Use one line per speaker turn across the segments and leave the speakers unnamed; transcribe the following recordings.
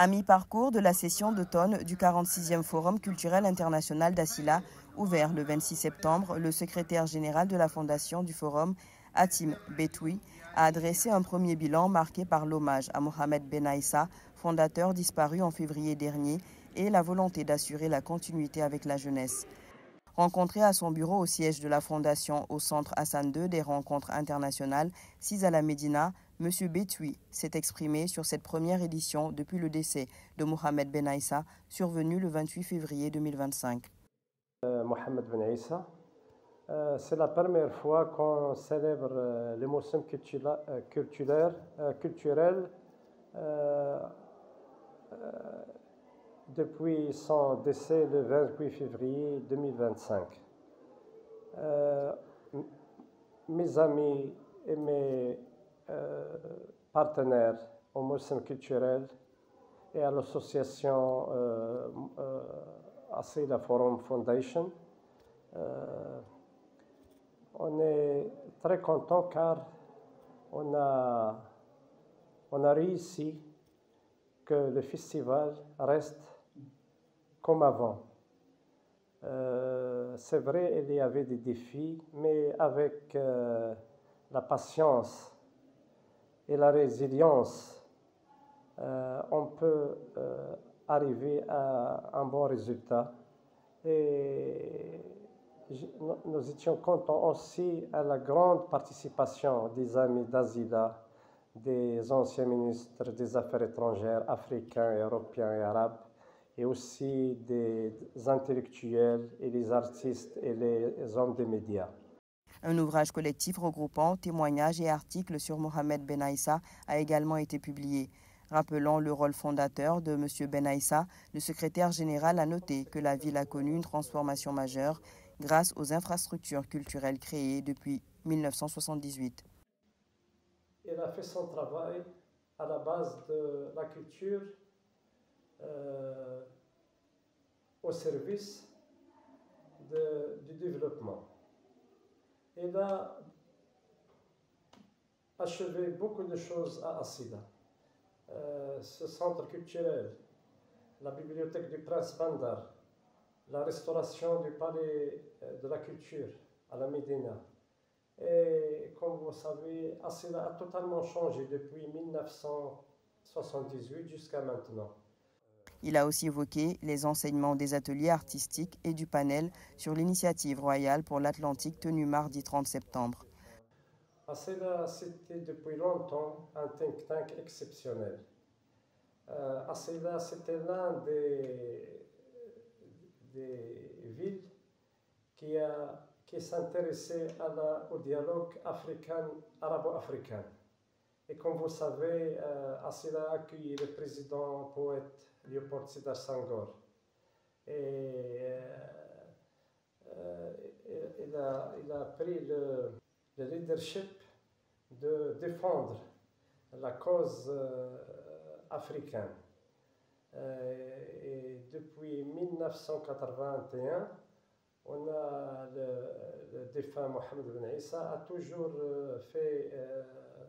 À mi-parcours de la session d'automne du 46e Forum culturel international d'Asila, ouvert le 26 septembre, le secrétaire général de la fondation du Forum, Hatim Betoui, a adressé un premier bilan marqué par l'hommage à Mohamed Ben Aïssa, fondateur disparu en février dernier, et la volonté d'assurer la continuité avec la jeunesse. Rencontré à son bureau au siège de la Fondation au centre Hassan II des rencontres internationales, 6 à la Médina, M. Betoui s'est exprimé sur cette première édition depuis le décès de Mohamed Ben Aïssa, survenu le 28 février 2025.
Mohamed Ben Aïssa, c'est la première fois qu'on célèbre le Moussem culturel depuis son décès le 28 février 2025. Mes amis et mes partenaires au Moussem culturel et à l'association Asila Forum Foundation, on est très content car on a réussi que le festival reste comme avant. C'est vrai, il y avait des défis, mais avec la patience et la résilience, on peut arriver à un bon résultat. Et nous étions contents aussi à la grande participation des amis d'Asila, des anciens ministres des Affaires étrangères africains, européens et arabes, et aussi des intellectuels et les artistes et les hommes des médias.
Un ouvrage collectif regroupant témoignages et articles sur Mohamed Ben Aïssa a également été publié. Rappelant le rôle fondateur de M. Ben Aïssa, le secrétaire général a noté que la ville a connu une transformation majeure grâce aux infrastructures culturelles créées depuis 1978.
Il a fait son travail à la base de la culture au service du développement. Il a achevé beaucoup de choses à Asila. Ce centre culturel, la bibliothèque du Prince Bandar, la restauration du palais de la culture à la Médina. Et comme vous savez, Asila a totalement changé depuis 1978 jusqu'à maintenant.
Il a aussi évoqué les enseignements des ateliers artistiques et du panel sur l'initiative royale pour l'Atlantique tenue mardi 30 septembre.
Asila, c'était depuis longtemps un think tank exceptionnel. Asila, c'était l'un des villes qui s'intéressait au dialogue arabo-africain. Et comme vous savez, Asila a accueilli le président poète Léopold Sédar Senghor. Et il a pris le leadership de défendre la cause africaine. Et depuis 1981, on a le défunt Mohamed Ben Aïssa a toujours fait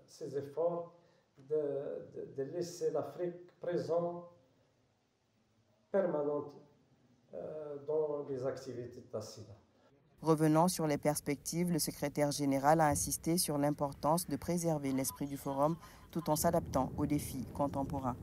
ses efforts de laisser l'Afrique présente, permanente dans les activités d'Asila.
Revenant sur les perspectives, le secrétaire général a insisté sur l'importance de préserver l'esprit du forum tout en s'adaptant aux défis contemporains.